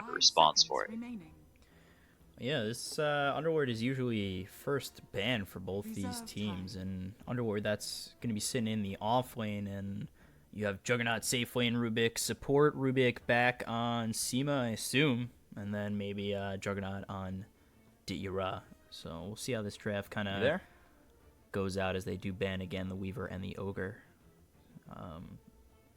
have a response for it. Yeah, this Underlord is usually first ban for both these teams, and Underlord that's going to be sitting in the off lane, and you have Juggernaut safe lane Rubik, support Rubik back on Sima, I assume, and then maybe Juggernaut on Dira. So we'll see how this draft kind of there? goes out as they do ban again the Weaver and the Ogre.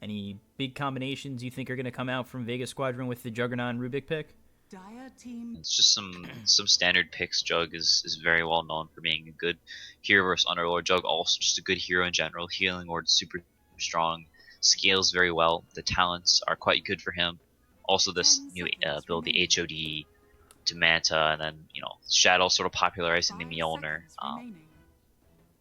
Any big combinations you think are going to come out from Vega Squadron with the Juggernaut and Rubik pick? It's just some standard picks. Jug is very well known for being a good hero versus Underlord. Jug also just a good hero in general. Healing Lord super strong, scales very well. The talents are quite good for him. Also this new build, the HOD, Demanta, and then Shadow sort of popularizing the Mjolnir.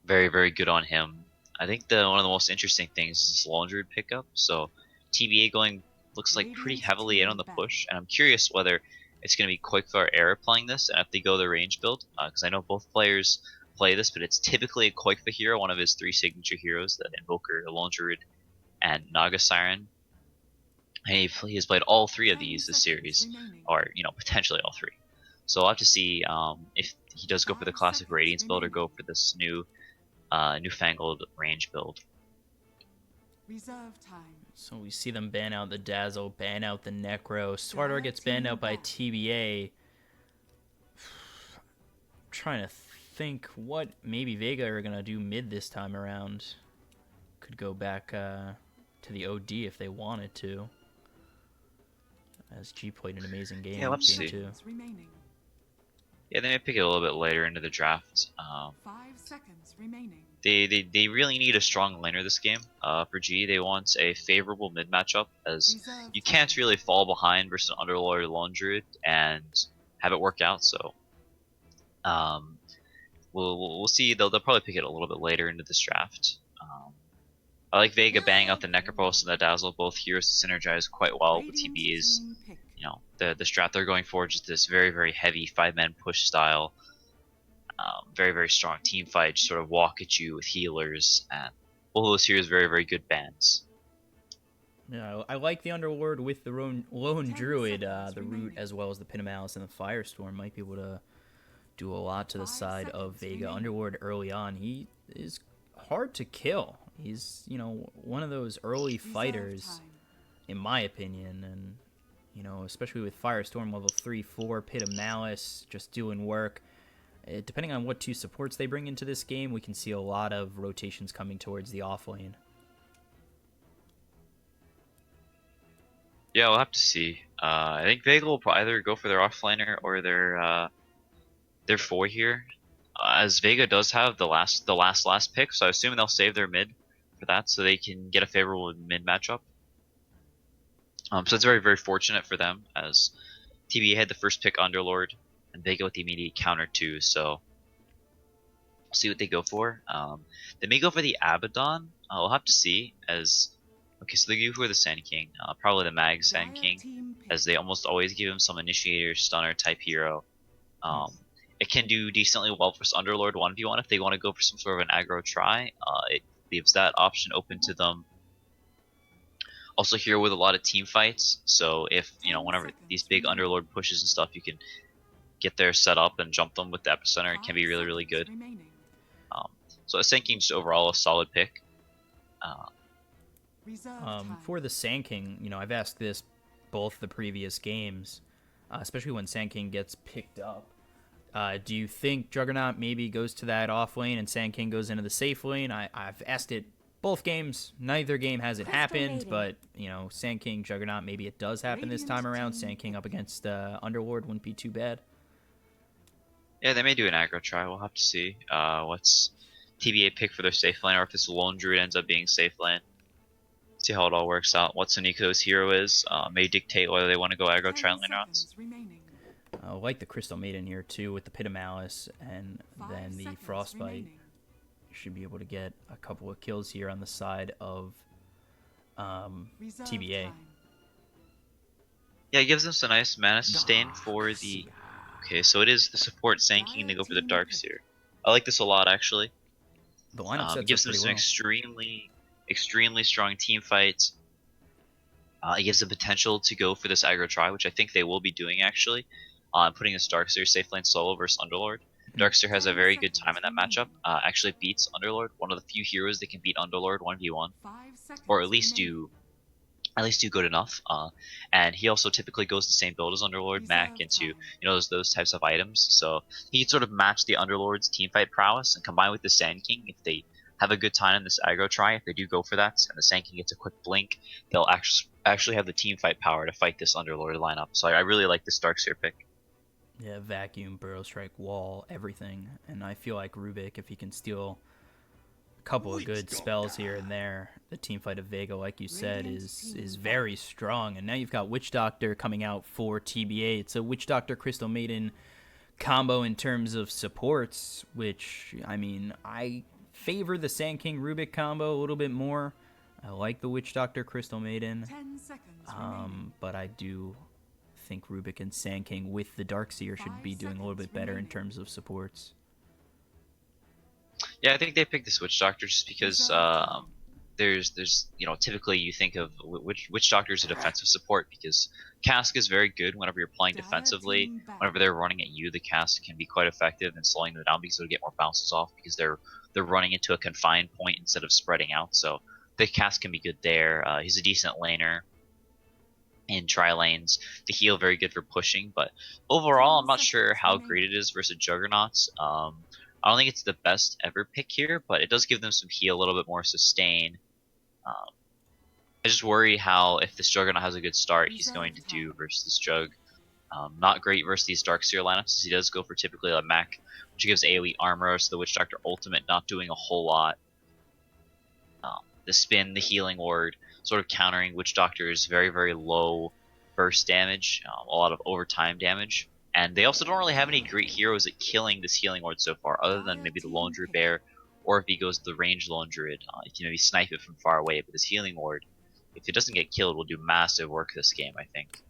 Very good on him. I think one of the most interesting things is this Laundry pickup. So TBA going looks like pretty heavily in on the push, and I'm curious whether it's going to be Quickfire Era playing this, and if they go the range build, because I know both players play this, but it's typically a Quickfire hero, one of his 3 signature heroes, the Invoker, the Lone Druid, and Naga Siren. And he has played all 3 of these this series, or potentially all 3. So I'll have to see if he does go for the classic Radiance build or go for this newfangled range build. So we see them ban out the Dazzle, ban out the Necro. Swardor gets banned out by TBA. I'm trying to think what maybe Vega are going to do mid this time around. Could go back to the OD if they wanted to. As G played an amazing game. Yeah, let's see. Yeah, they may pick it a little bit later into the draft. 5 seconds remaining. They really need a strong laner this game. For G, they want a favorable mid matchup, as you can't really fall behind versus an Underlord or Lone Druid and have it work out. So, we'll see. They'll probably pick it a little bit later into this draft. I like Vega banging out the Necropulse and the Dazzle. Both heroes synergize quite well with TBA's. The strat they're going for, just this very heavy 5-man push style. Very strong team fight, just sort of walk at you with healers, and both of those heroes very good bands. Yeah, I like the Underlord with the Lone Druid, the Root, as well as the Pit of Malice and the Firestorm might be able to do a lot to the side of Vega. Underlord early on, he is hard to kill. He's, one of those early fighters, in my opinion, and, especially with Firestorm level 3, 4, Pit of Malice, just doing work. Depending on what 2 supports they bring into this game, we can see a lot of rotations coming towards the off lane. Yeah, we'll have to see. I think Vega will either go for their offlaner or their 4 here. As Vega does have the last pick, so I assume they'll save their mid for that, so they can get a favorable mid matchup. So it's very fortunate for them, as TBA had the first pick Underlord, and Vega with the immediate counter too. So we'll see what they go for. They may go for the Abaddon. We'll have to see. Okay, so they go for the Sand King, probably the Mag Sand King, as they almost always give him some initiator stunner type hero. It can do decently well for Underlord 1v1 if they want to go for some sort of an aggro try. It leaves that option open to them. Also here with a lot of team fights, so if whenever these big Underlord pushes and stuff, you can get there, set up, and jump them with the Epicenter. It can be really good. So a Sand King just overall a solid pick. For the Sand King, I've asked this both the previous games, especially when Sand King gets picked up. Do you think Juggernaut maybe goes to that off lane and Sand King goes into the safe lane? I've asked it both games. Neither game has it happened, but Sand King, Juggernaut, maybe it does happen this time around. Sand King up against Underlord wouldn't be too bad. Yeah, they may do an aggro try. We'll have to see what's TBA pick for their safe lane, or if this Lone Druid ends up being safe lane. See how it all works out. What Soniko's hero is may dictate whether they want to go aggro try lane routes. I like the Crystal Maiden here too with the Pit of Malice and then the Frostbite. You should be able to get a couple of kills here on the side of TBA. Yeah, it gives them some nice mana sustain for the... Okay, so it is the support Sand King to go for the Darkseer. I like this a lot, actually. The lineup sets gives up them pretty some well. extremely strong team fights. It gives the potential to go for this aggro try, which I think they will be doing actually. Putting this Darkseer safe lane solo versus Underlord. Darkseer has a 10 very good time in seconds that matchup. remaining. Actually beats Underlord, one of the few heroes that can beat Underlord 1v1, 5 or seconds remaining. at least do good enough. And he also typically goes the same build as Underlord, Mac, Reserve into time. those types of items. So he can sort of match the Underlord's teamfight prowess and combine with the Sand King if they have a good time in this aggro try. If they do go for that, and the Sand King gets a quick blink, they'll actually have the teamfight power to fight this Underlord lineup. So I really like this Darkseer pick. Yeah, vacuum, burrow strike, wall, everything. And I feel like Rubik, if he can steal a couple of good spells here and there, the team fight of Vega, like you said, Radiant is team very strong. And now you've got Witch Doctor coming out for TBA. It's a Witch Doctor Crystal Maiden combo in terms of supports, which, I mean, I favor the Sand King Rubik combo a little bit more. I like the Witch Doctor Crystal Maiden, 10 seconds remaining. but I do think Rubik and Sand King with the Darkseer should be 5 doing a little seconds bit better in remaining. terms of supports. Yeah, I think they picked the Witch Doctor just because Reserve time. there's typically you think of Witch Doctor as a defensive support because Cask is very good whenever you're playing Dire defensively. team back. Whenever they're running at you, the Cask can be quite effective in slowing them down because they'll get more bounces off because they're running into a confined point instead of spreading out. So the Cask can be good there. He's a decent laner in tri lanes. The heal very good for pushing, but overall 10 I'm not sure seconds how great remaining. it is versus Juggernauts. I don't think it's the best ever pick here, but it does give them some heal, a little bit more sustain. Um, I just worry how if this Juggernaut has a good start, he's going Reserve to do time. versus this Jug. Not great versus these Darkseer lineups, as he does go for typically a Mac, which gives AoE armor, so the Witch Doctor ultimate not doing a whole lot. The spin, the healing ward, sort of countering Witch Doctor's very, very low burst damage, a lot of overtime damage. And they also don't really have any great heroes at killing this healing ward so far, other than Dire maybe the team Lone Druid pick. Bear, or if he goes the ranged Lone Druid, he can maybe snipe it from far away. But this healing ward, if it doesn't get killed, will do massive work this game, I think.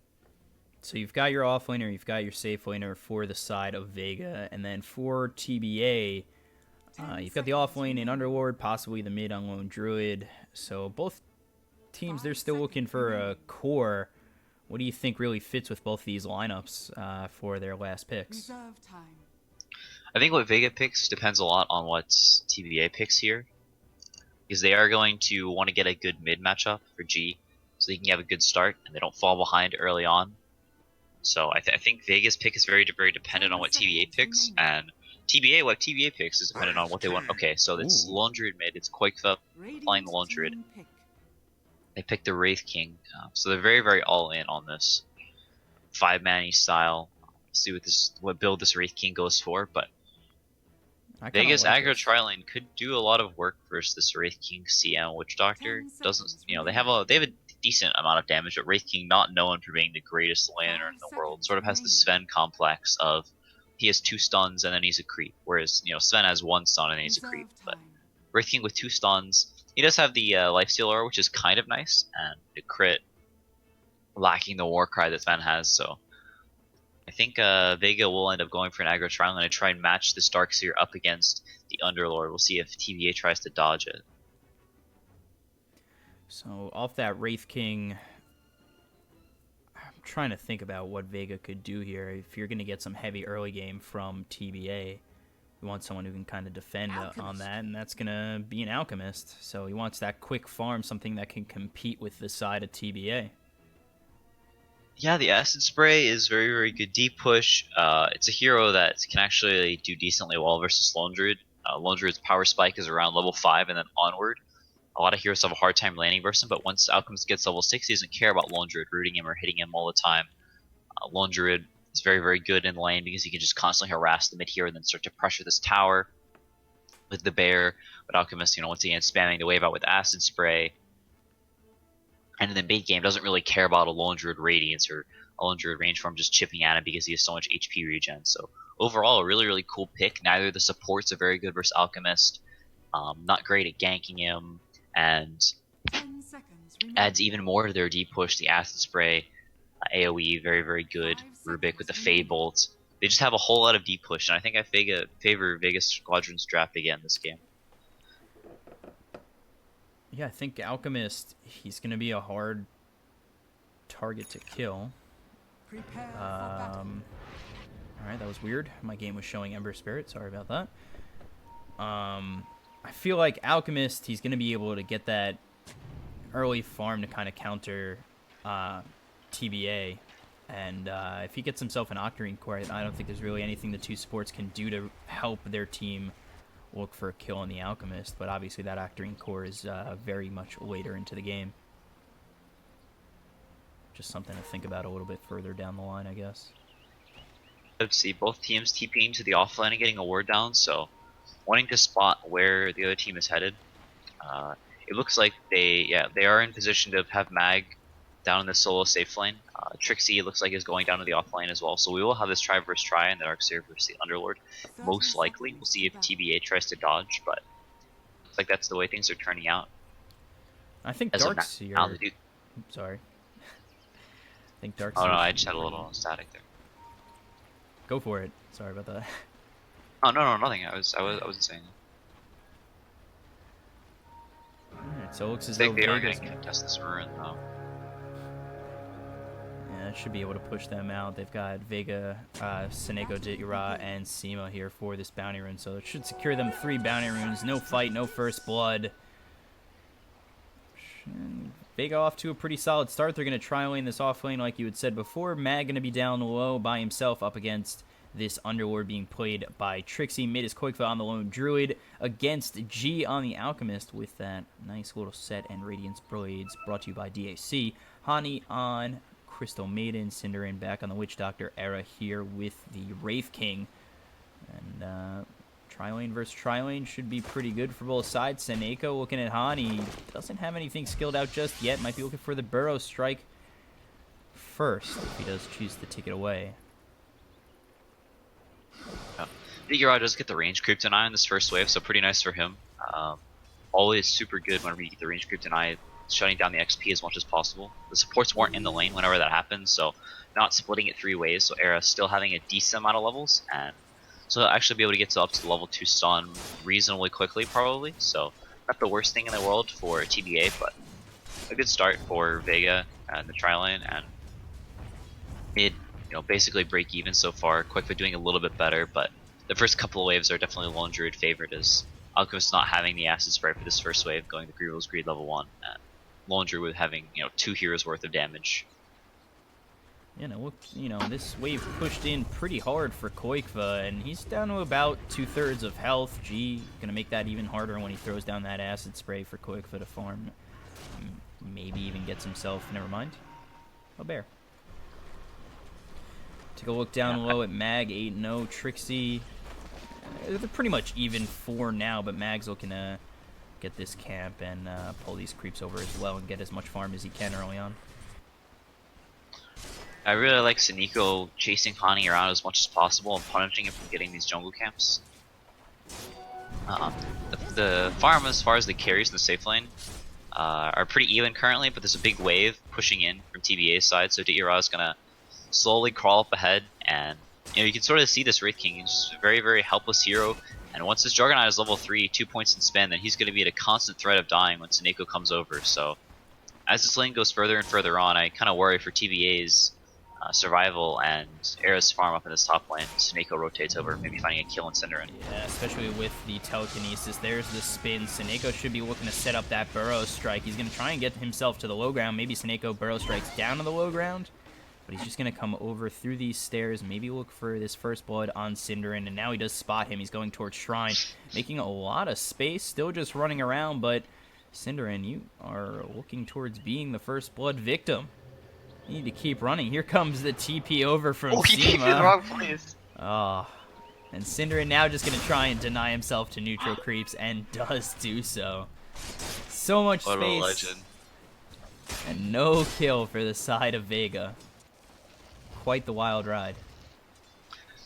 So you've got your offlaner, you've got your safe laner for the side of Vega, and then for TBA, 10 you've got the seconds offlane in remaining. Underlord, possibly the mid on Lone Druid. So both teams, they're 5 still looking seconds for a remaining. core. What do you think really fits with both these lineups for their last picks? Reserve time. I think what Vega picks depends a lot on what TBA picks here, because they are going to want to get a good mid matchup for G, so they can have a good start and they don't fall behind early on. So I think Vega's pick is very, very dependent 10 on what TBA seconds picks, remaining. and what TBA picks is dependent on what they want. Okay, so it's Ooh. Lone Druid mid, it's Quakefup playing Radiant the Lone Druid. team pick. They picked the Wraith King, so they're very, very all in on this 5-mana style. See what build this Wraith King goes for, but I kind of Vega's like aggro this. tri-lane could do a lot of work versus this Wraith King CM Witch Doctor. 10 Doesn't seconds they remaining. have a decent amount of damage, but Wraith King not known for being the greatest laner 5 in the world. seconds Sort of has the remaining. Sven complex of he has 2 stuns and then he's a creep, whereas Sven has 1 stun and he's a creep. Reserve But time. Wraith King with 2 stuns, he does have the lifesteal aura, which is kind of nice, and the crit lacking the war cry that Sven has. So I think Vega will end up going for an aggro trial and try and match this Darkseer up against the Underlord. We'll see if TVA tries to dodge it. So off that Wraith King, I'm trying to think about what Vega could do here. If you're going to get some heavy early game from TBA, you want someone who can kind of defend on that, and that's going to be an Alchemist. So he wants that quick farm, something that can compete with the side of TBA. Yeah, the Acid Spray is very, very good deep push. It's a hero that can actually do decently well versus Lone Druid. Lone Druid's power spike is around level 5 and then onward. A lot of heroes have a hard time landing versus him, but once Alchemist gets level 6, he doesn't care about Lone Druid rooting him or hitting him all the time. Lone Druid is very, very good in lane because he can just constantly harass the mid hero and then start to pressure this tower with the bear. But Alchemist, once again, spamming the wave out with Acid Spray. And in the mid game, doesn't really care about a Lone Druid Radiance or a Lone Druid range form just chipping at him because he has so much HP regen. So overall, a really, really cool pick. Neither of the supports are very good versus Alchemist. Not great at ganking him, and 10 seconds adds remaining. even more to their deep push. The Acid Spray, AoE, very, very good. 5 Rubik with the seconds Fade remaining. Bolt. They just have a whole lot of deep push, and I think I favor Vega Squadron's draft again this game. Yeah, I think Alchemist, he's going to be a hard target to kill. Prepare for battle. Alright, that was weird. My game was showing Ember Spirit. Sorry about that. I feel like Alchemist, he's going to be able to get that early farm to kind of counter TBA. And if he gets himself an Octarine Core, I don't think there's really anything the two supports can do to help their team look for a kill on the Alchemist. But obviously that Octarine Core is very much later into the game. Just something to think about a little bit further down the line, I guess. Let's see, both teams TPing to the offline and getting a ward down, so wanting to spot where the other team is headed. It looks like they are in position to have Mag down in the solo safe lane. Trixie looks like is going down to the offlane as well, so we will have this try versus try and the Darkseer versus the Underlord. Most likely, we'll see if TBA tries to dodge, but looks like that's the way things are turning out. I think As Darkseer... now, dude. Sorry. I think Darkseer... Oh no, I just had a little static there. Go for it. Sorry about that. Oh no, nothing. I wasn't saying that. Alright, so it looks as I though think they are Vega's... going to contest this Maroon though. Yeah, that should be able to push them out. They've got Vega, Seneko, Ditira, and Sima here for this bounty rune, so it should secure them 3 bounty runes. No fight, no first blood. Vega off to a pretty solid start. They're going to try lane this off lane like you had said before. Mag going to be down low by himself up against this Underlord being played by Trixie. Mid is Koikva on the lone Druid against G on the Alchemist with that nice little set and Radiance Blades brought to you by DAC. Hani on Crystal Maiden. Cinderin back on the Witch Doctor era here with the Wraith King. And tri-lane versus tri-lane should be pretty good for both sides. Seneko looking at Hani. Doesn't have anything skilled out just yet. Might be looking for the Burrow Strike first if he does choose to take it away. Digiraj does get the range creep deny on this first wave, so pretty nice for him. Always super good whenever you get the range creep deny, shutting down the XP as much as possible. The supports weren't in the lane whenever that happened, so not splitting it 3 ways, so Era still having a decent amount of levels, and so they'll actually be able to get up to the level 2 stun reasonably quickly, probably. So not the worst thing in the world for TBA, but a good start for Vega and the tri-lane, and mid, basically break even so far. Quickly doing a little bit better, but the first couple of waves are definitely Lone Druid favored, as Alchemist not having the acid spray for this first wave, going to Greed's Greed level 1, and Lone Druid having 2 heroes worth of damage. This wave pushed in pretty hard for Koikva, and he's down to about 2/3 of health. G gonna make that even harder when he throws down that acid spray for Koikva to farm. Maybe even gets himself, never mind, a bear. Take a look down low at Mag, 8-0. Trixie, they're pretty much even for now, but Mag's looking to get this camp and pull these creeps over as well and get as much farm as he can early on. I really like Seneko chasing Hani around as much as possible and punishing him from getting these jungle camps. The farm, as far as the carries in the safe lane, are pretty even currently, but there's a big wave pushing in from TBA's side, so Ditira is gonna slowly crawl up ahead, and you can sort of see this Wraith King. He's just a very, very helpless hero, and once this Juggernaut is level 3, 2 points in spin, then he's going to be at a constant threat of dying when Seneko comes over. So as this lane goes further and further on, I kind of worry for TBA's survival and Era's farm up in this top lane. Seneko rotates over, maybe finding a kill in Cinderin. Yeah, especially with the telekinesis. There's the spin. Seneko should be looking to set up that Burrow Strike. He's going to try and get himself to the low ground. Maybe Seneko Burrow Strikes down to the low ground, but he's just going to come over through these stairs, maybe look for this first blood on Cinderin, and now he does spot him. He's going towards Shrine, making a lot of space, still just running around, but Cinderin, you are looking towards being the first blood victim. You need to keep running. Here comes the TP over from Sima. He TP'd the wrong place. Oh, and Cinderin now just going to try and deny himself to neutral creeps, and does do so. So much What space. a legend. And no kill for the side of Vega. Quite the wild ride.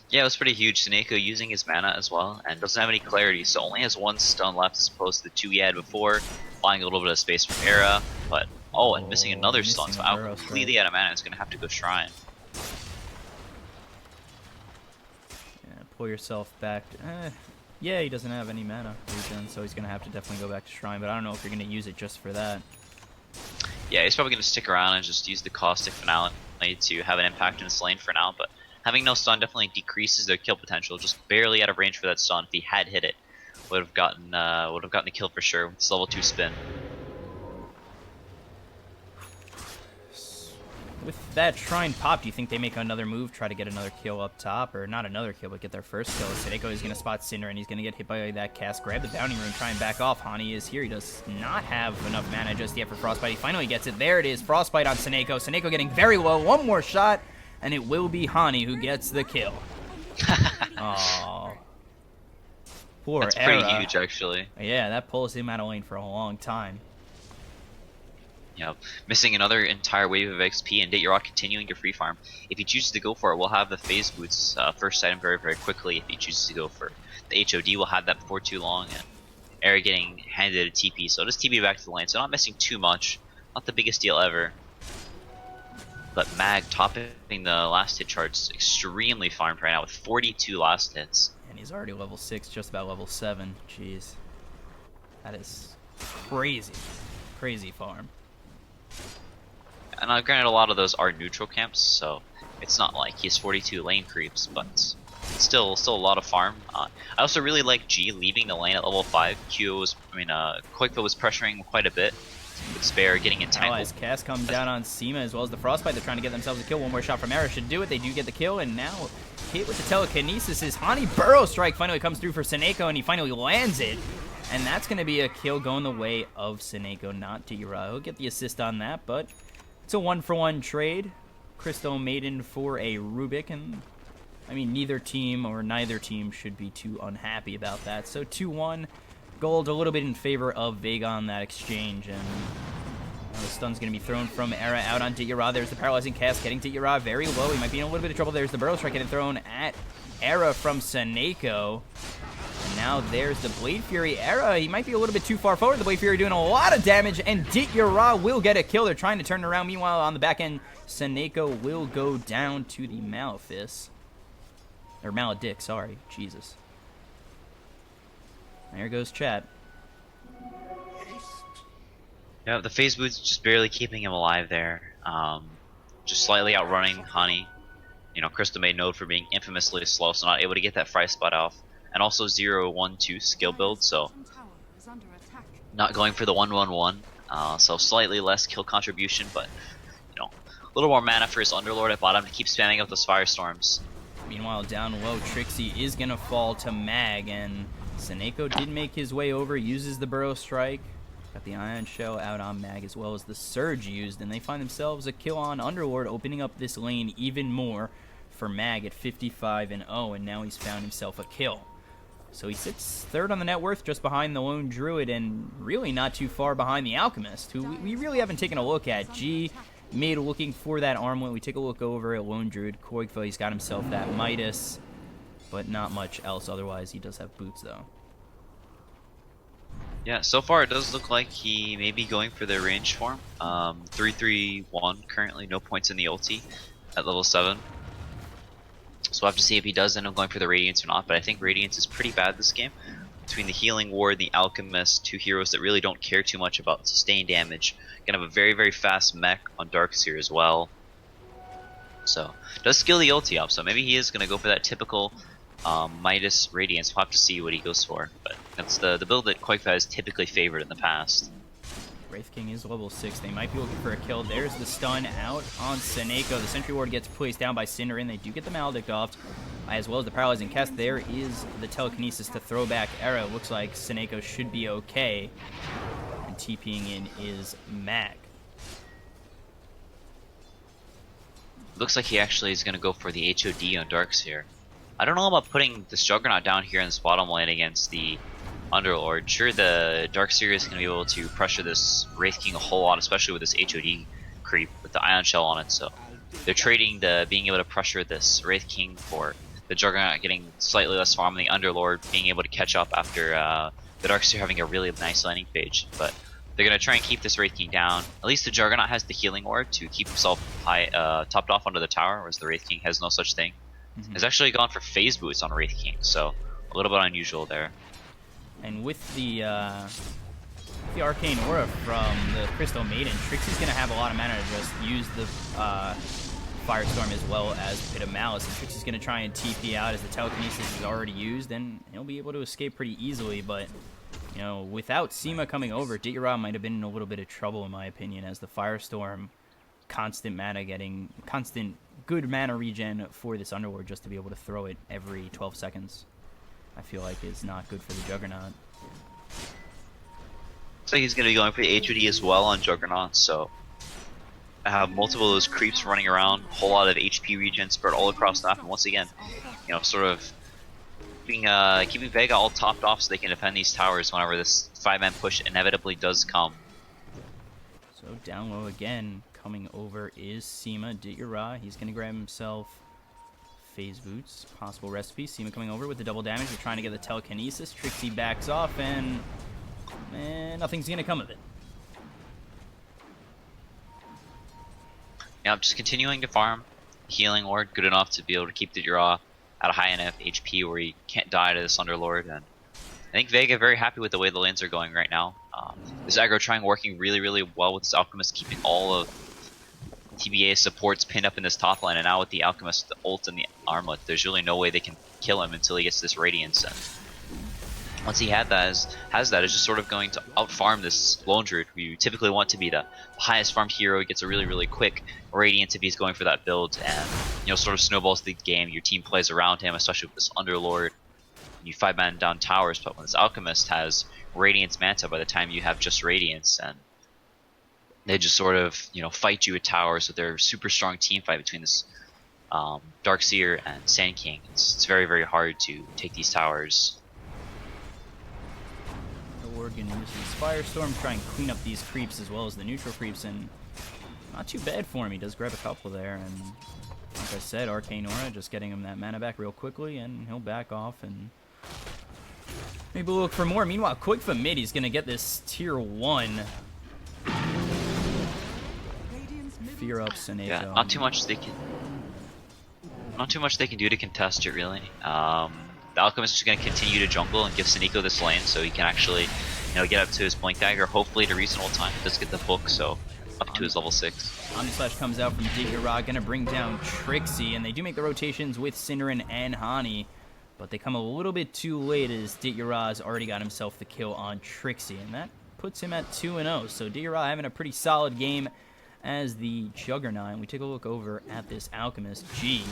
Yeah, it was pretty huge. Seneko using his mana as well, and doesn't have any clarity, so only has 1 stun left as opposed to the 2 he had before, buying a little bit of space from Era, but and missing another stun, so out completely out of mana. It's going to have to go Shrine. Yeah, pull yourself back. Yeah, he doesn't have any mana regen, so he's going to have to definitely go back to Shrine, but I don't know if you're going to use it just for that. Yeah, he's probably going to stick around and just use the caustic finale to have an impact in his lane for now, but having no stun definitely decreases their kill potential. Just barely out of range for that stun. If he had hit it, would have gotten the kill for sure with this level 2 spin. With that Shrine pop, do you think they make another move, try to get another kill up top? Or not another kill, but get their first kill. Seneco is going to spot Cinder, and he's going to get hit by that cast. Grab the Bounty Rune, try and back off. Hani is here. He does not have enough mana just yet for Frostbite. He finally gets it. There it is. Frostbite on Seneco. Seneco getting very low. One more shot, and it will be Hani who gets the kill. Aww. Poor That's pretty Era. huge, actually. Yeah, that pulls him out of lane for a long time. Yep. Missing another entire wave of XP, and Dityarod continuing to free farm. If he chooses to go for it, we'll have the phase boots first item very, very quickly. If he chooses to go for the HOD, we'll have that before too long. And Era getting handed a TP, so just TP back to the lane. So not missing too much. Not the biggest deal ever. But Mag topping the last hit charts extremely farmed right now with 42 last hits. And he's already level 6, just about level 7. Jeez. That is crazy. Crazy farm. And granted, a lot of those are neutral camps, so it's not like he has 42 lane creeps, but it's still a lot of farm. I also really like G leaving the lane at level 5. Koikva was pressuring quite a bit, with Spare getting entangled. Allies cast comes down on Seema as well as the Frostbite. They're trying to get themselves a kill. One more shot from Era should do it. They do get the kill, and now hit with the telekinesis is Hani. Burrow Strike finally comes through for Seneco, and he finally lands it. And that's going to be a kill going the way of Seneco, not Dityarod. He'll get the assist on that, but it's a 1-for-1 trade. Crystal Maiden for a Rubik, and I mean, neither team should be too unhappy about that. So 2-1, gold a little bit in favor of Vega on that exchange, and the stun's going to be thrown from Era out on Dityarod. There's the paralyzing cast getting Dityarod very low. He might be in a little bit of trouble. There's the Burrow Strike getting thrown at Era from Seneco. And now there's the Blade Fury. Era, he might be a little bit too far forward. The Blade Fury doing a lot of damage, and Dityarod will get a kill. They're trying to turn it around. Meanwhile, on the back end, Seneco will go down to the Malefice. Or Maledict, sorry. Jesus. There goes chat. Yeah, the phase boots just barely keeping him alive there. Just slightly outrunning Hani. You know, Crystal made note for being infamously slow, so not able to get that fry spot off. And also 0-1-2 skill build, so not going for the 1-1-1. So slightly less kill contribution, but you know, a little more mana for his Underlord at bottom to keep spamming out those firestorms. Meanwhile, down low, Trixie is going to fall to Mag, and Seneco did make his way over, uses the Burrow Strike. Got the Ion Shell out on Mag as well as the Surge used, and they find themselves a kill on Underlord, opening up this lane even more for Mag at 55-0, and now he's found himself a kill. So he sits third on the net worth, just behind the Lone Druid, and really not too far behind the Alchemist, who we really haven't taken a look at. G mid looking for that armlet. We take a look over at Lone Druid. Koikva, he's got himself that Midas, but not much else. Otherwise, he does have boots, though. Yeah, so far it does look like he may be going for the range form. 3-3-1 currently, no points in the ulti at level 7. So we'll have to see if he does end up going for the Radiance or not, but I think Radiance is pretty bad this game. Between the Healing Ward, the Alchemist, two heroes that really don't care too much about sustained damage. Gonna have a very, very fast mech on Darkseer as well. So, does skill the ulti up, so maybe he is gonna go for that typical Midas Radiance. We'll have to see what he goes for, but that's the build that Koikva has typically favored in the past. Wraith King is level 6. They might be looking for a kill. There's the stun out on Seneco. The Sentry Ward gets placed down by Cinder, and they do get the Maledict off, as well as the Paralyzing Cast. There is the Telekinesis to throw back Era. Looks like Seneco should be okay. And TPing in is Mag. Looks like he actually is going to go for the HOD on Darkseer. I don't know about putting this Juggernaut down here in this bottom lane against the Underlord. Sure, the Darkseer is going to be able to pressure this Wraith King a whole lot, especially with this HOD creep with the Ion Shell on it. So they're trading the being able to pressure this Wraith King for the Juggernaut getting slightly less farm, and the Underlord being able to catch up after the Darkseer having a really nice landing page. But they're going to try and keep this Wraith King down. At least the Juggernaut has the Healing Orb to keep himself high, topped off under the tower, whereas the Wraith King has no such thing. Has actually gone for phase boots on Wraith King, so a little bit unusual there. And with the The Arcane Aura from the Crystal Maiden, Trixie's going to have a lot of mana to just use the Firestorm as well as Pit of Malice. And Trixie's going to try and TP out as the Telekinesis is already used, and he'll be able to escape pretty easily. But, you know, without Seema coming over, Ditya might have been in a little bit of trouble, in my opinion, as the Firestorm, constant good mana regen for this Underlord just to be able to throw it every 12 seconds. I feel like is not good for the Juggernaut. Looks like he's going to be going for the HOD as well on Juggernaut, so I have multiple of those creeps running around, a whole lot of HP regen spread all across the map, and once again, you know, sort of keeping Vega all topped off so they can defend these towers whenever this 5-man push inevitably does come. So down low again, coming over is Seema. Ditya, he's going to grab himself Phase Boots, possible recipe. Seema coming over with the double damage. They're trying to get the Telekinesis. Trixie backs off, and nothing's going to come of it. Yeah, I'm just continuing to farm. Healing Ward good enough to be able to keep the draw at a high enough HP where he can't die to this Underlord. And I think Vega very happy with the way the lanes are going right now. This aggro trying working really, really well with this Alchemist, keeping all of TBA supports pinned up in this top line. And now with the Alchemist, the ult, and the armlet, there's really no way they can kill him until he gets this Radiance. And once he has that, it's just sort of going to outfarm this Lone Druid, who you typically want to be the highest farmed hero. He gets a really, really quick Radiance if he's going for that build, and you know, sort of snowballs the game. Your team plays around him, especially with this Underlord. You 5-man down towers, but when this Alchemist has Radiance Manta, by the time you have just Radiance, and they just sort of, you know, fight you at towers with their super strong team fight between this Darkseer and Sand King. It's very, very hard to take these towers. Gonna use his Firestorm, try and clean up these creeps as well as the neutral creeps, and not too bad for him. He does grab a couple there, and like I said, Arcane Aura just getting him that mana back real quickly, and he'll back off and maybe look for more. Meanwhile, quick for mid, he's gonna get this tier 1 fear up Seneca. Yeah, not too much they can do to contest it, really. The Alchemist is going to continue to jungle and give Seneko this lane so he can actually, you know, get up to his Blink Dagger, hopefully at a reasonable time. Does get the book, so up to his level 6. Omnislash comes out from Ditya, going to bring down Trixie, and they do make the rotations with Cinderin and Hani, but they come a little bit too late as Ditya already got himself the kill on Trixie, and that puts him at 2-0. So Ditya having a pretty solid game as the Juggernaut. And we take a look over at this Alchemist. He's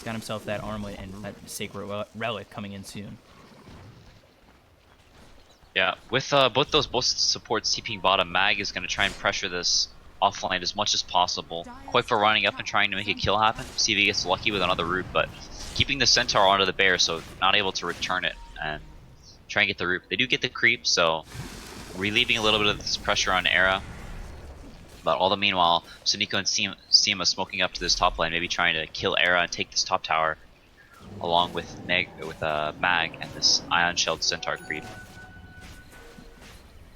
got himself that armlet and that Sacred Relic coming in soon. Yeah, with both supports TPing bottom, Mag is going to try and pressure this offline as much as possible. Quick for running up and trying to make a kill happen. See if he gets lucky with another root, but keeping the Centaur onto the bear, so not able to return it and try and get the root. They do get the creep, so relieving a little bit of this pressure on Era. But all the meanwhile, Suniko and Seema smoking up to this top lane, maybe trying to kill Era and take this top tower, along with Mag and this Ion Shelled Centaur creep.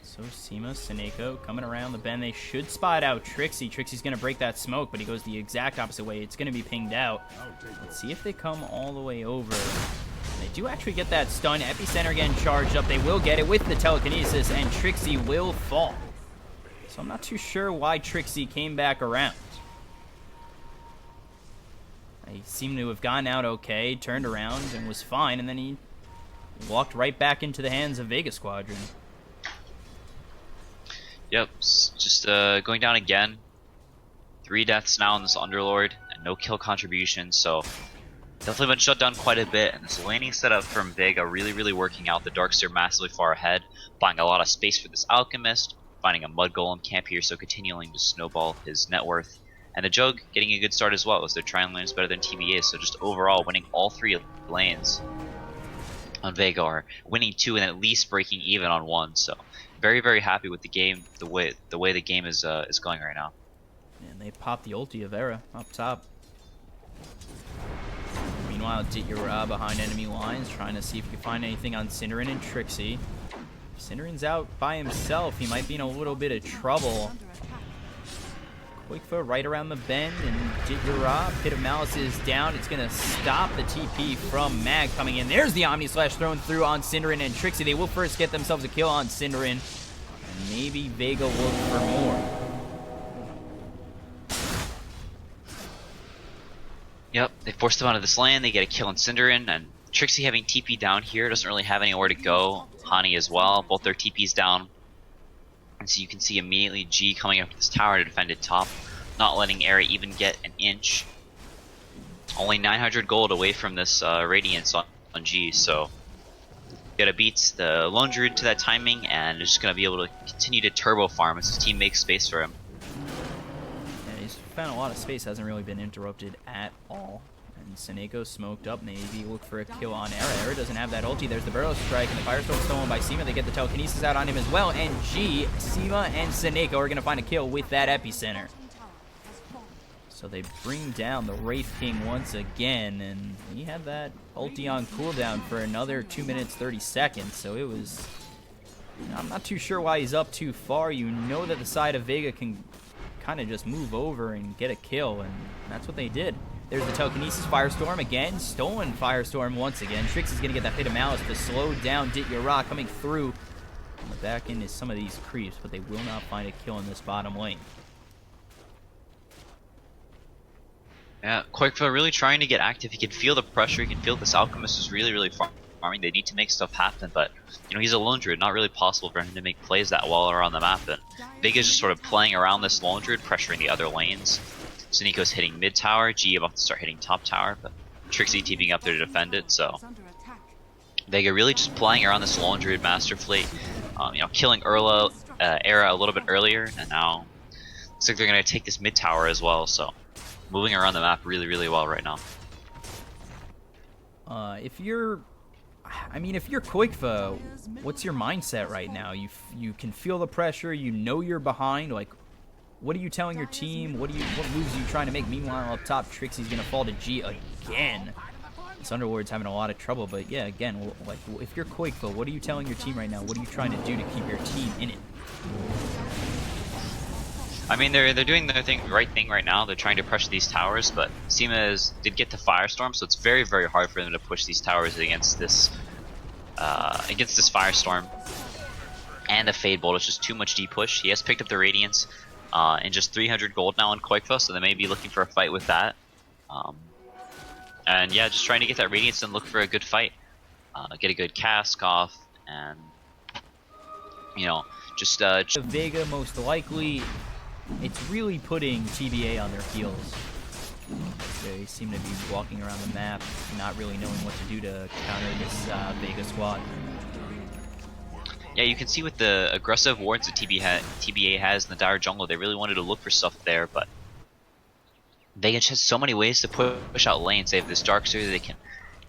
So Seema, Seneko coming around the bend. They should spot out Trixie. Trixie's going to break that smoke, but he goes the exact opposite way. It's going to be pinged out. Let's see if they come all the way over. They do actually get that stun. Epicenter again charged up. They will get it with the telekinesis, and Trixie will fall. So I'm not too sure why Trixie came back around. He seemed to have gotten out okay, turned around, and was fine, and then he walked right back into the hands of Vega Squadron. Yep, just going down again. 3 deaths now on this Underlord, and no kill contribution, so definitely been shut down quite a bit, and this laning setup from Vega really working out. The Darkseer massively far ahead, buying a lot of space for this Alchemist, finding a Mud Golem camp here, so continuing to snowball his net worth. And the Jug getting a good start as well, as their Trion lane is better than TBA, so just overall winning all 3 lanes on Vega, are winning 2 and at least breaking even on 1, so very happy with the game, the way the game is going right now. And they popped the ulti of Era up top. Meanwhile, Ditya behind enemy lines, trying to see if he can find anything on Cinderin and Trixie. Cinderin's out by himself. He might be in a little bit of trouble. Quickfoot right around the bend, and Ditya, Pit of Malice is down. It's going to stop the TP from Mag coming in. There's the Omnislash thrown through on Cinderin and Trixie. They will first get themselves a kill on Cinderin. And maybe Vega look for more. Yep, they forced him out of this lane, they get a kill on Cinderin, and Trixie having TP down here doesn't really have anywhere to go. Hani as well, both their TP's down. And so you can see immediately G coming up to this tower to defend it top, not letting Era even get an inch. Only 900 gold away from this Radiance on G, so gotta beat the Lone Druid to that timing, and is just gonna be able to continue to turbo farm as his team makes space for him. Yeah, he's found a lot of space, hasn't really been interrupted at all. And Seneko smoked up, maybe look for a kill on Era. Era doesn't have that ulti. There's the Burrow Strike, and the Firestorm stolen by Seema. They get the telekinesis out on him as well, and G, Seema, and Seneko are gonna find a kill with that epicenter. So they bring down the Wraith King once again, and he had that ulti on cooldown for another 2 minutes 30 seconds, so it was... I'm not too sure why he's up too far. You know that the side of Vega can kind of just move over and get a kill, and that's what they did. There's the telekinesis Firestorm again, stolen Firestorm once again. Trixie's gonna get that Pit of Malice to slow down Ditya coming through. On the back end is some of these creeps, but they will not find a kill in this bottom lane. Yeah, Quakefa really trying to get active. He can feel the pressure. He can feel this Alchemist is really farming. They need to make stuff happen, but you know he's a Lone Druid. Not really possible for him to make plays that well around the map. And Vega's just sort of playing around this Lone Druid, pressuring the other lanes. Suneko's hitting mid tower. G about to start hitting top tower, but Trixie TPing up there to defend it. So Vega really just playing around this Lone Druid Master Fleet. You know, killing Era a little bit earlier, and now looks like they're gonna take this mid tower as well. So. Moving around the map really well right now. If you're Quakefa, what's your mindset right now? You can feel the pressure. You know you're behind. Like, what are you telling your team? What moves are you trying to make? Meanwhile, up top, Trixie's gonna fall to G again. This Underlord's having a lot of trouble, but yeah, again, like if you're Quakefa, what are you telling your team right now? What are you trying to do to keep your team in it? I mean, they're doing their right thing right now. They're trying to pressure these towers, but Seema did get the Firestorm, so it's very hard for them to push these towers against this Firestorm. And the Fade Bolt is just too much deep push. He has picked up the Radiance and just 300 gold now on Quakefa, so they may be looking for a fight with that. And yeah, just trying to get that Radiance and look for a good fight, get a good cask off, and you know, just Vega most likely. It's really putting TBA on their heels. They seem to be walking around the map, not really knowing what to do to counter this Vega squad. Yeah, you can see with the aggressive wards that TBA has in the dire jungle, they really wanted to look for stuff there, but Vega just has so many ways to push out lanes. They have this Darkseer, they can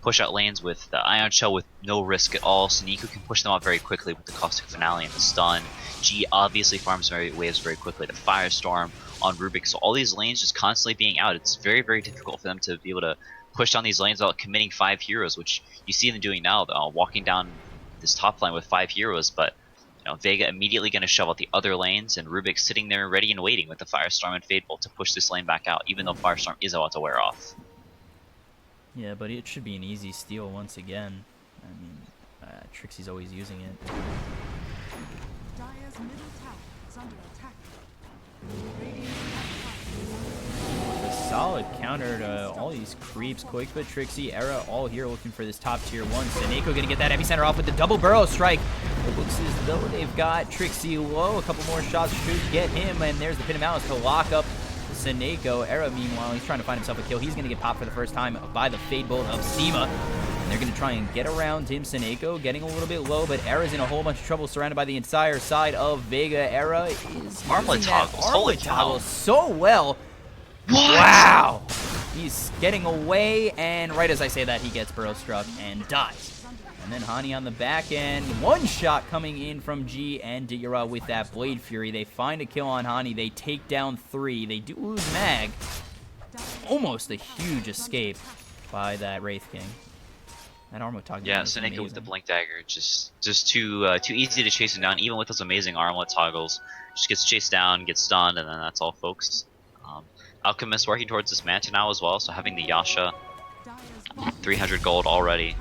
push out lanes with the Ion Shell with no risk at all. Seneko can push them out very quickly with the Caustic Finale and the stun. G obviously farms waves very quickly. The Firestorm on Rubik. So all these lanes just constantly being out. It's very difficult for them to be able to push down these lanes without committing 5 heroes, which you see them doing now. Walking down this top line with 5 heroes, but you know, Vega immediately going to shove out the other lanes, and Rubik sitting there ready and waiting with the Firestorm and Fade Bolt to push this lane back out, even though Firestorm is about to wear off. Yeah, but it should be an easy steal once again. I mean, Trixie's always using it. Dire's middle tower is under attack. A solid counter to all these creeps. Quakefa, Trixie, Era, all here looking for this top tier 1. Seneko gonna get that epicenter off with the double Burrow Strike. It looks as though they've got Trixie low. A couple more shots should get him, and there's the Pit of Malice to lock up Seneko. Era, meanwhile, he's trying to find himself a kill. He's going to get popped for the first time by the Fade Bolt of Seema. And they're going to try and get around him. Seneko getting a little bit low, but Era's in a whole bunch of trouble, surrounded by the entire side of Vega. Era is Armlet toggles. Holy cow. So well. What? Wow. He's getting away, and right as I say that, he gets Burrow struck and dies. And then Hani on the back end. One shot coming in from G and Ditya with that Blade Fury. They find a kill on Hani. They take down 3. They do lose Mag. Almost a huge escape by that Wraith King. That armlet toggle. Yeah, Seneko with the Blink Dagger. Just too easy to chase him down, even with those amazing armlet toggles. Just gets chased down, gets stunned, and then that's all, folks. Alchemist working towards this Manta now as well, so having the Yasha. 300 gold already.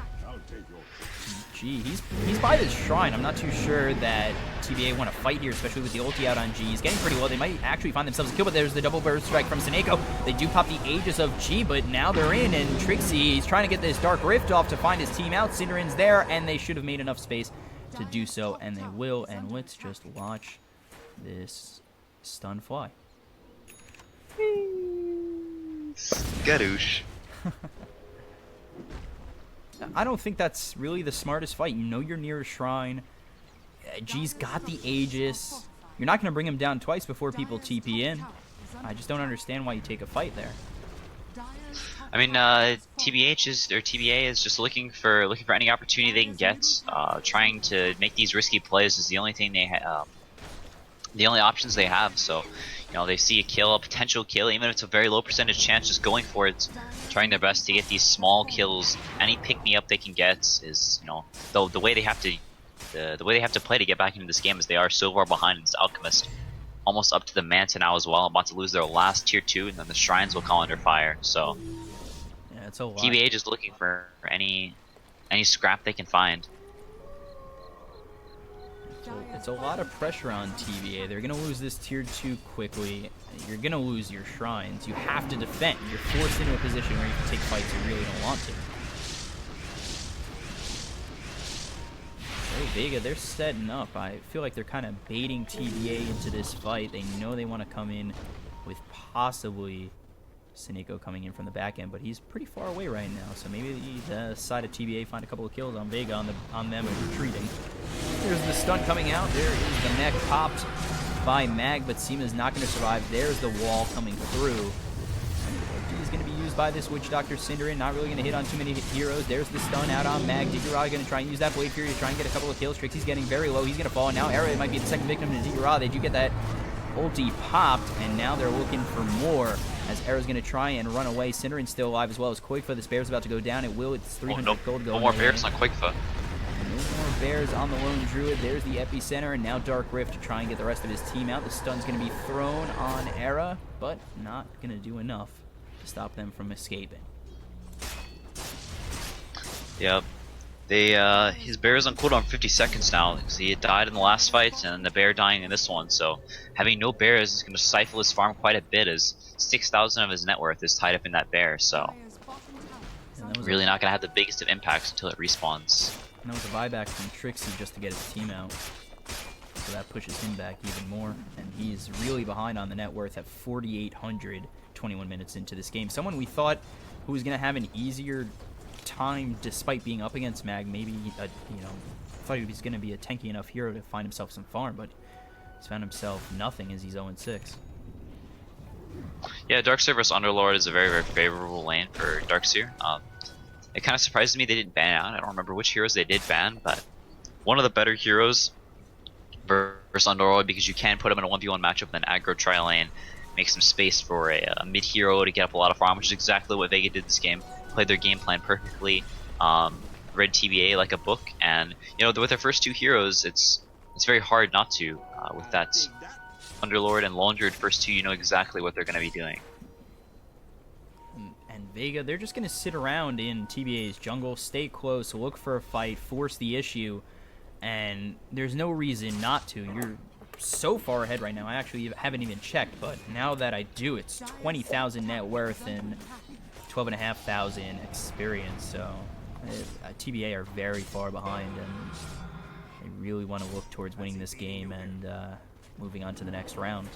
G, he's by this shrine. I'm not too sure that TBA want to fight here, especially with the ulti out on G. He's getting pretty low. They might actually find themselves a kill, but there's the double burst strike from Seneko. They do pop the Aegis of G, but now they're in, and Trixie, he's trying to get this Dark Rift off to find his team out. Cinderin's there, and they should have made enough space to do so, and they will. And let's just watch this stun fly. Skadoosh. I don't think that's really the smartest fight. You know you're near a shrine. G's got the Aegis. You're not going to bring him down twice before people TP in. I just don't understand why you take a fight there. I mean, TBA is just looking for any opportunity they can get. Trying to make these risky plays is the only thing they the only options they have. So, you know, they see a kill, a potential kill, even if it's a very low percentage chance, just going for it, trying their best to get these small kills. Any pick me up they can get is, you know, the way they have to the way they have to play to get back into this game is they are so far behind. It's Alchemist almost up to the Manta now as well, about to lose their last tier 2, and then the Shrines will come under fire. So yeah, it's a lot. TBA just looking for any scrap they can find. It's a lot of pressure on TBA. They're going to lose this tier 2 quickly. You're going to lose your shrines. You have to defend. You're forced into a position where you can take fights you really don't want to. Hey, Vega, they're setting up. I feel like they're kind of baiting TBA into this fight. They know they want to come in with possibly Seneko coming in from the back end, but he's pretty far away right now, so maybe the side of TBA find a couple of kills on Vega on them and retreating. There's the stun coming out. There is the mech popped by Mag, but Seema's not going to survive. There's the wall coming through. He's going to be used by this Witch Doctor Cinderin. Not really going to hit on too many heroes. There's the stun out on Mag. Digurah going to try and use that Blade Fury to try and get a couple of kills. Trixie's getting very low. He's going to fall. Now Era might be the second victim to Digurah. They do get that ulti popped, and now they're looking for more as Era's going to try and run away. Cinderin's still alive as well as Koikfa. This bear's about to go down. It will. It's 300 gold going. No more bears on Koikfa. No more bears on the lone druid. There's the epicenter, and now Dark Rift to try and get the rest of his team out. The stun's going to be thrown on Era, but not going to do enough to stop them from escaping. Yep. His bear is on cooldown 50 seconds now because he had died in the last fight and the bear dying in this one. So having no bears is going to stifle his farm quite a bit, as 6,000 of his net worth is tied up in that bear. So really not going to have the biggest of impacts until it respawns. And that was a buyback from Trixie just to get his team out. So that pushes him back even more. And he's really behind on the net worth at 4,800 21 minutes into this game. Someone we thought who was going to have an easier time despite being up against Mag, maybe thought he was going to be a tanky enough hero to find himself some farm, but he's found himself nothing as he's 0-6. Yeah, Darkseer vs Underlord is a very, very favorable lane for Darkseer. It kind of surprises me they didn't ban out. I don't remember which heroes they did ban, but one of the better heroes versus Underlord, because you can put him in a 1v1 matchup in an aggro tri lane, make some space for a mid hero to get up a lot of farm, which is exactly what Vega did this game. Played their game plan perfectly, read TBA like a book, and with their first two heroes, it's very hard not to. With that Underlord and Lone Druid first two, you know exactly what they're going to be doing. And Vega, they're just going to sit around in TBA's jungle, stay close, look for a fight, force the issue, and there's no reason not to. You're so far ahead right now. I actually haven't even checked, but now that I do, it's 20,000 net worth and 12,500 experience, so TBA are very far behind, and they really want to look towards winning this game and moving on to the next round.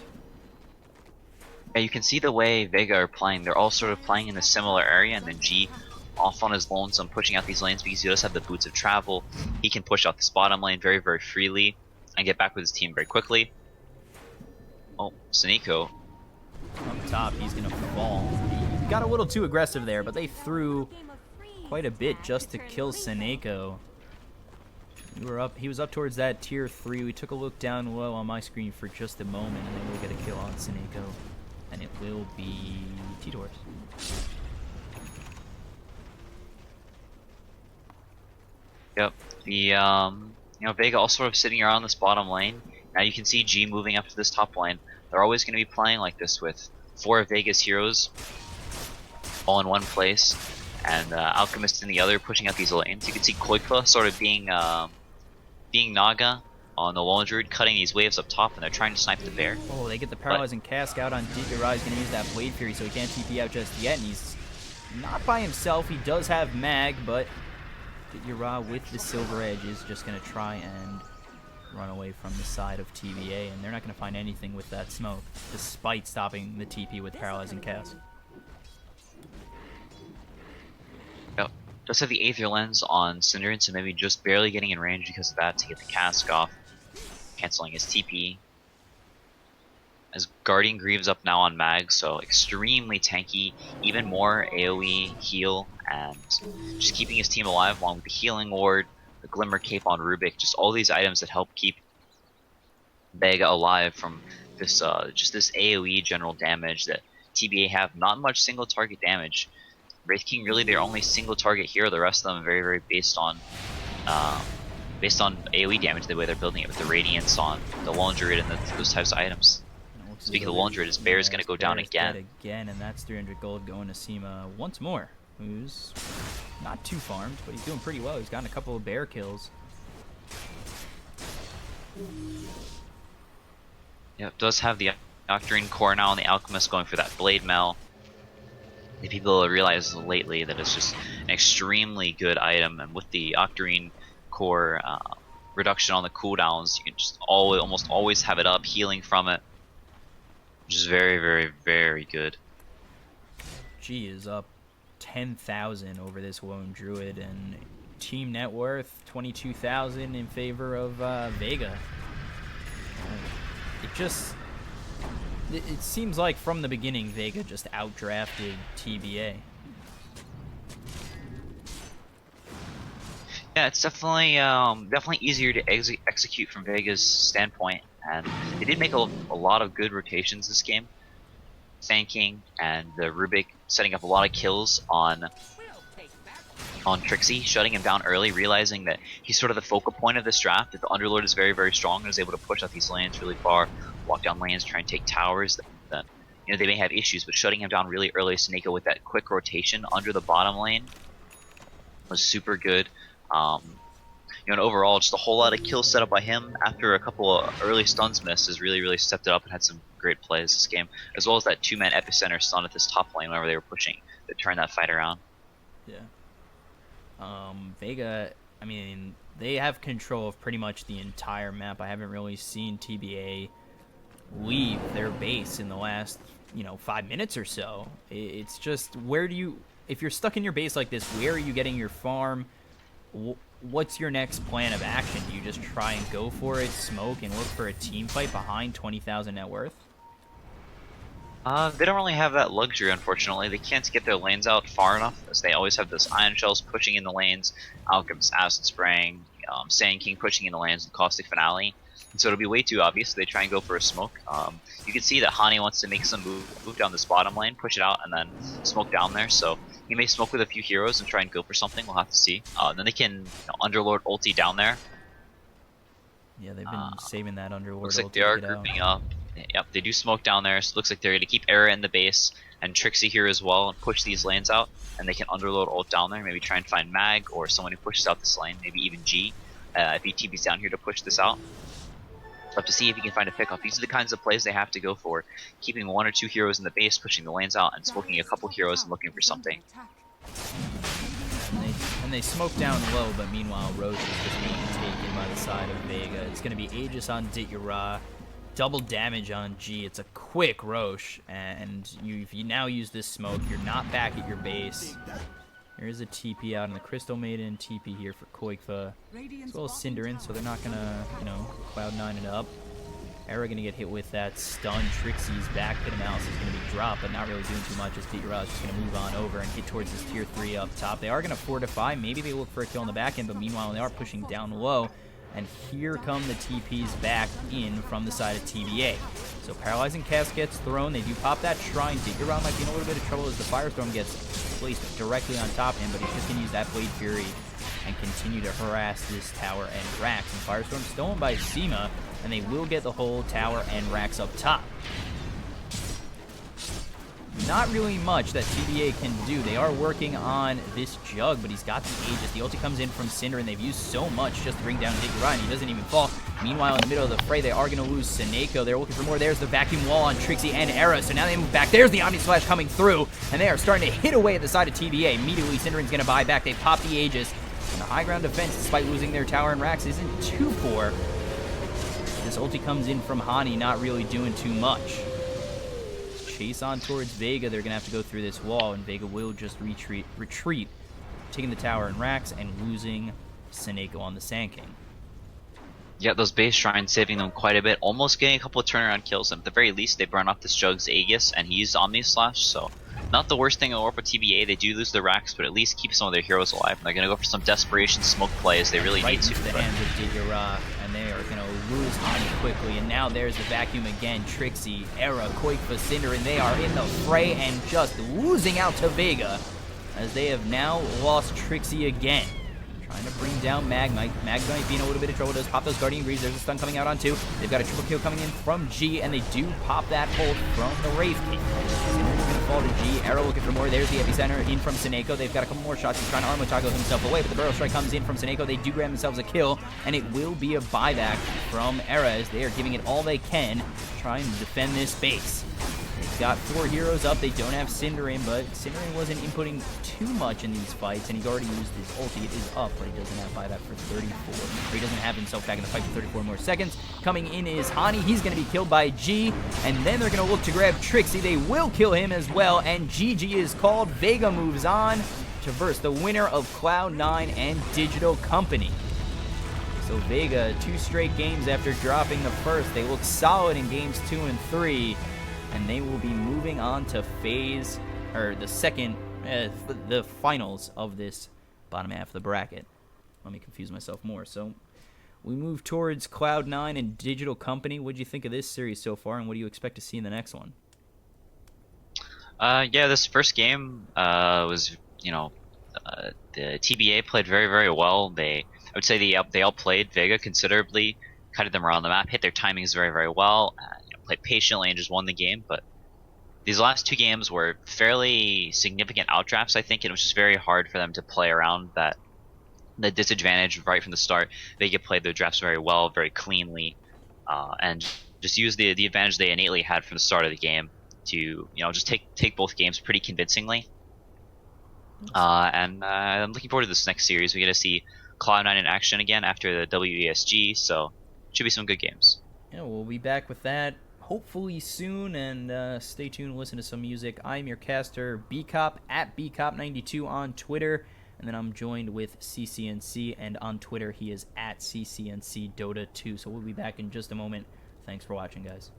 Yeah, you can see the way Vega are playing. They're all sort of playing in a similar area, and then G off on his lonesome pushing out these lanes because he does have the boots of travel. He can push out this bottom lane very, very freely and get back with his team very quickly. Oh, Seneko. Up top, he's going to fall. He got a little too aggressive there, but they threw quite a bit just to kill Seneko. He was up towards that tier 3. We took a look down low on my screen for just a moment, and they will get a kill on Seneko. And it will be T-Doors. Yep. The Vega all sort of sitting around this bottom lane. Now you can see G moving up to this top lane. They're always going to be playing like this with 4 of Vega's heroes all in one place. and Alchemist in the other, pushing out these lanes. You can see Koikfa sort of being Naga on the Lone Druid, cutting these waves up top, and they're trying to snipe the bear. Oh, they get the paralyzing cask out on Dikira. He's going to use that Blade Fury, so he can't TP out just yet, and he's not by himself. He does have Mag, but Dikira with the Silver Edge is just going to try and run away from the side of TVA, and they're not going to find anything with that smoke, despite stopping the TP with paralyzing cask. Yep. Does have the Aether Lens on Cinderin, so maybe just barely getting in range because of that to get the cask off, canceling his TP. As Guardian Greaves up now on Mag, so extremely tanky, even more AoE heal, and just keeping his team alive along with the Healing Ward, the Glimmer Cape on Rubik, just all these items that help keep Vega alive from this just this AoE general damage that TBA have. Not much single target damage. Wraith King really their only single target hero. The rest of them very, very based on AoE damage, the way they're building it with the Radiance on the Lone Druid and those types of items. Speaking of the Lone Druid, his bear is going to go down again. And that's 300 gold going to Seema once more, who's not too farmed, but he's doing pretty well. He's gotten a couple of bear kills. Yep, does have the Octarine core now, and the Alchemist going for that Blade Mail. The people realize lately that it's just an extremely good item, and with the Octarine core reduction on the cooldowns, you can just almost always have it up, healing from it. Which is very, very, very good. G is up 10,000 over this Lone Druid, and team net worth 22,000 in favor of Vega. It seems like from the beginning Vega just outdrafted TBA. Yeah, it's definitely easier to execute from Vega's standpoint, and they did make a lot of good rotations this game. Thanking and the Rubik setting up a lot of kills on Trixie, shutting him down early, realizing that he's sort of the focal point of this draft, that the Underlord is very, very strong and is able to push out these lanes really far, walk down lanes, try and take towers. That they may have issues, but shutting him down really early, Snako with that quick rotation under the bottom lane was super good. And overall, just a whole lot of kills set up by him after a couple of early stuns missed has really, really stepped it up and had some great plays this game, as well as that 2-man epicenter stun at this top lane whenever they were pushing that turned that fight around. Yeah. Vega, I mean, they have control of pretty much the entire map. I haven't really seen TBA leave their base in the last, 5 minutes or so. It's just, if you're stuck in your base like this, where are you getting your farm? What's your next plan of action? Do you just try and go for it, smoke, and look for a team fight behind 20,000 net worth? They don't really have that luxury, unfortunately. They can't get their lanes out far enough, as they always have those Iron Shells pushing in the lanes, Alchemist Acid Spraying, Sand King pushing in the lanes, and Caustic Finale. And so it'll be way too obvious. They try and go for a smoke. You can see that Hani wants to make some move down this bottom lane, push it out, and then smoke down there. So he may smoke with a few heroes and try and go for something. We'll have to see. Then they can Underlord ulti down there. Yeah, they've been saving that Underlord. Looks like they are grouping up. Yep, they do smoke down there, so it looks like they're going to keep Era in the base and Trixie here as well and push these lanes out. And they can Underlord ult down there, maybe try and find Mag or someone who pushes out this lane, maybe even G, if he TP's down here to push this out. Have to see if he can find a pickoff. These are the kinds of plays they have to go for, keeping 1 or 2 heroes in the base, pushing the lanes out, and smoking a couple heroes and looking for something. And they smoke down low, but meanwhile Roche is just being taken by the side of Vega. It's going to be Aegis on Ditya, double damage on G. It's a quick Roche, and if you now use this smoke, you're not back at your base. There is a TP out on the Crystal Maiden, TP here for Koikfa, as well as Cinderin, so they're not going to, Cloud9 it up. Era going to get hit with that stun. Trixie's back pit analysis is going to be dropped, but not really doing too much as Ditya is just going to move on over and hit towards this tier 3 up top. They are going to fortify. Maybe they look for a kill on the back end, but meanwhile they are pushing down low. And here come the TPs back in from the side of TBA. So Paralyzing Cast gets thrown. They do pop that Shrine. Digger might be in a little bit of trouble as the Firestorm gets placed directly on top of him, but he's just going to use that Blade Fury and continue to harass this tower and Rax. And Firestorm stolen by Seema, and they will get the whole tower and Rax up top. not really much that TBA can do. They are working on this Jug, but he's got the Aegis. The ulti comes in from Cinder, and they've used so much just to bring down Digger, and he doesn't even fall. Meanwhile, in the middle of the fray, they are going to lose Seneko. They're looking for more. There's the vacuum wall on Trixie and Era, so now they move back. There's the Omni Slash coming through, and they are starting to hit away at the side of TBA. Immediately, Cindering's going to buy back. They pop the Aegis, and the high ground defense, despite losing their tower and racks, isn't too poor. This ulti comes in from Hani, not really doing too much. Chase on towards Vega. They're going to have to go through this wall, and Vega will just retreat, taking the tower and racks and losing Seneko on the Sand King. Yeah, those base shrines saving them quite a bit, almost getting a couple of turnaround kills. And at the very least, they burn off this Jug's Aegis, and he used Omni Slash, so not the worst thing in the world for TBA. They do lose the racks, but at least keep some of their heroes alive. And they're going to go for some desperation smoke plays. They really need to. Right into the hands of Digera, and they are going to lose Hani quickly. And now there's the vacuum again. Trixie, Era, Koikfa, Cinder, and they are in the fray and just losing out to Vega, as they have now lost Trixie again. Trying to bring down Magmite. Magmite being a little bit of trouble. Does pop those Guardian Greaves. There's a stun coming out on 2. They've got a triple kill coming in from G, and they do pop that hold from the Wraith King. Cinder's going to fall to G. Arrow looking for more. There's the epicenter in from Seneko. They've got a couple more shots. He's trying to Armutago himself away, but the Burrow Strike comes in from Seneko. They do grab themselves a kill, and it will be a buyback from Era, as they are giving it all they can, trying to defend this base. They've got 4 heroes up. They don't have Cinderin, but Cinderin wasn't inputting too much in these fights, and he's already used his ulti. It is up, but he doesn't have buyback for 34. Or he doesn't have himself back in the fight for 34 more seconds. Coming in is Hani. He's going to be killed by G, and then they're going to look to grab Trixie. They will kill him as well, and GG is called. Vega moves on to verse the winner of Cloud9 and Digital Company. So Vega, 2 straight games after dropping the first. They look solid in games 2 and 3. And they will be moving on to the finals of this bottom half of the bracket. Let me confuse myself more. So we move towards Cloud9 and Digital Company. What do you think of this series so far, and what do you expect to see in the next one? Yeah, this first game was, the TBA played very, very well. I would say they outplayed Vega considerably, cutted them around the map, hit their timings very, very well. Played patiently and just won the game, but these last 2 games were fairly significant outdrafts, I think, and it was just very hard for them to play around the disadvantage right from the start. Vega played their drafts very well, very cleanly, and just used the advantage they innately had from the start of the game to just take both games pretty convincingly. And I'm looking forward to this next series. We get to see Cloud9 in action again after the WESG, so should be some good games. Yeah, we'll be back with that hopefully soon, and stay tuned, listen to some music. I'm your caster, Bcop, at Bcop92 on Twitter, and then I'm joined with CCNC, and on Twitter he is at CCNC Dota 2. So we'll be back in just a moment. Thanks for watching, guys.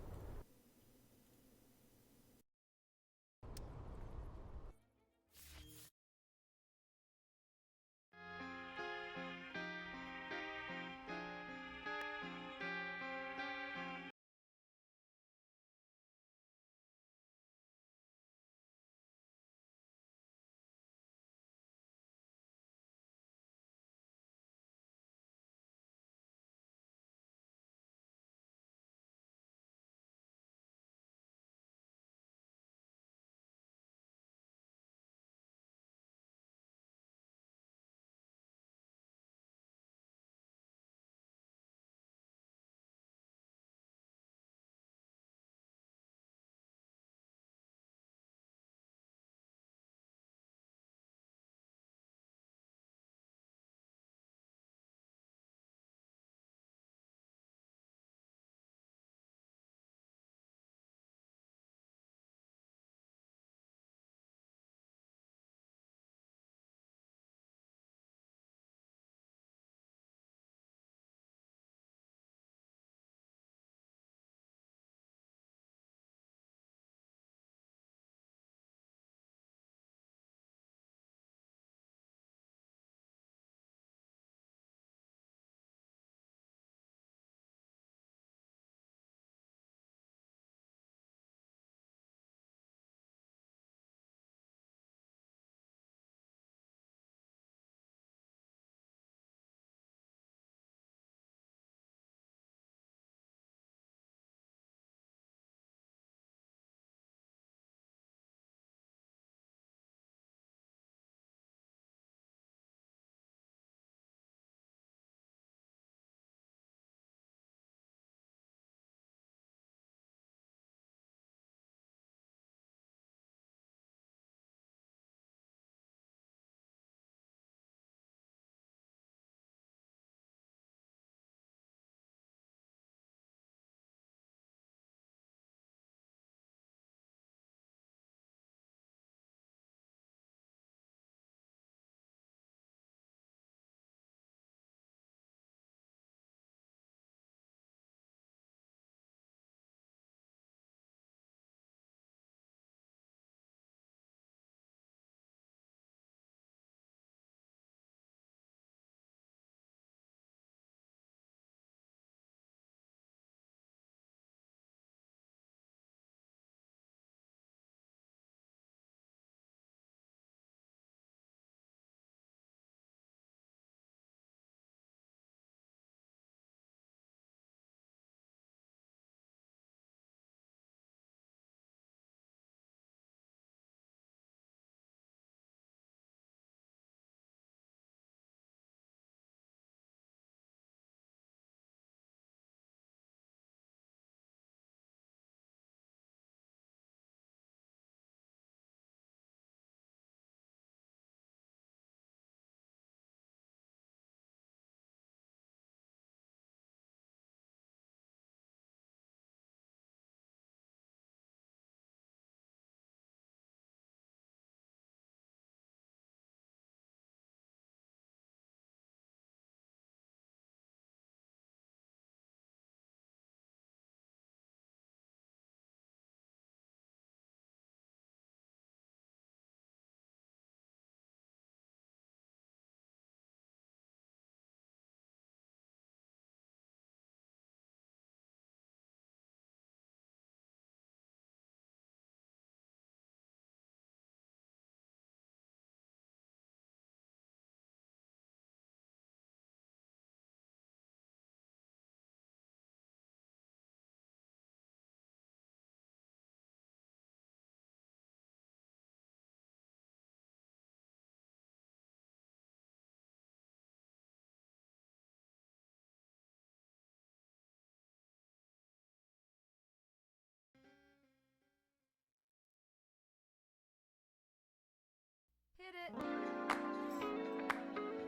Hit it.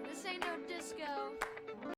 This ain't no disco.